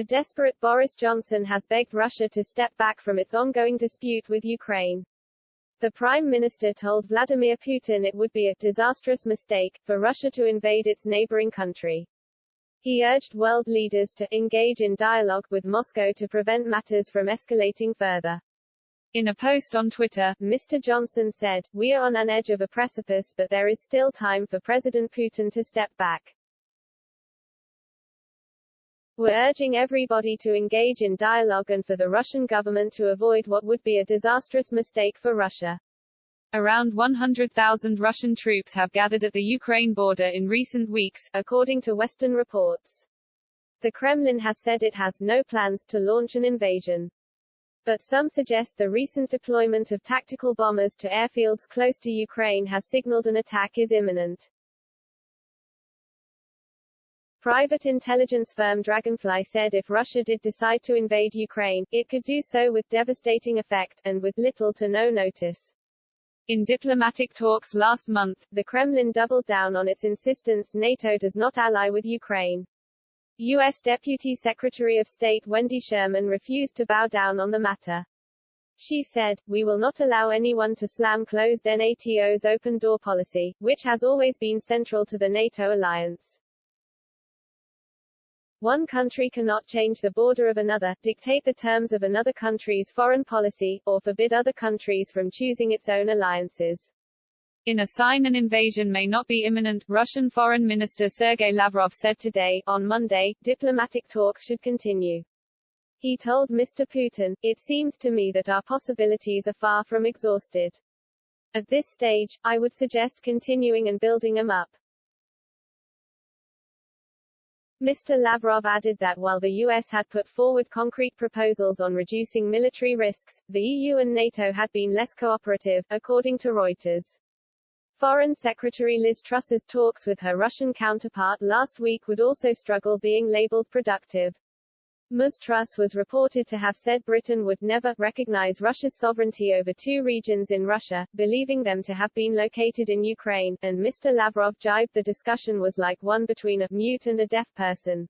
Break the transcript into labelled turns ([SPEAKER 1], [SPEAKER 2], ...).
[SPEAKER 1] A desperate Boris Johnson has begged Russia to step back from its ongoing dispute with Ukraine. The Prime Minister told Vladimir Putin it would be a disastrous mistake for Russia to invade its neighboring country. He urged world leaders to engage in dialogue with Moscow to prevent matters from escalating further. In a post on Twitter, Mr. Johnson said, "We are on an edge of a precipice, but there is still time for President Putin to step back. We're urging everybody to engage in dialogue and for the Russian government to avoid what would be a disastrous mistake for Russia." Around 100,000 Russian troops have gathered at the Ukraine border in recent weeks, according to Western reports. The Kremlin has said it has no plans to launch an invasion. But some suggest the recent deployment of tactical bombers to airfields close to Ukraine has signaled an attack is imminent. Private intelligence firm Dragonfly said if Russia did decide to invade Ukraine, it could do so with devastating effect, and with little to no notice. In diplomatic talks last month, the Kremlin doubled down on its insistence NATO does not ally with Ukraine. U.S. Deputy Secretary of State Wendy Sherman refused to bow down on the matter. She said, "We will not allow anyone to slam closed NATO's open door policy, which has always been central to the NATO alliance. One country cannot change the border of another, dictate the terms of another country's foreign policy, or forbid other countries from choosing its own alliances." In a sign an invasion may not be imminent, Russian Foreign Minister Sergei Lavrov said today, on Monday, diplomatic talks should continue. He told Mr. Putin, "It seems to me that our possibilities are far from exhausted. At this stage, I would suggest continuing and building them up." Mr. Lavrov added that while the U.S. had put forward concrete proposals on reducing military risks, the EU and NATO had been less cooperative, according to Reuters. Foreign Secretary Liz Truss's talks with her Russian counterpart last week would also struggle being labeled productive. Ms. Truss was reported to have said Britain would never recognize Russia's sovereignty over two regions in Russia, believing them to have been located in Ukraine, and Mr. Lavrov jibed the discussion was like one between a mute and a deaf person.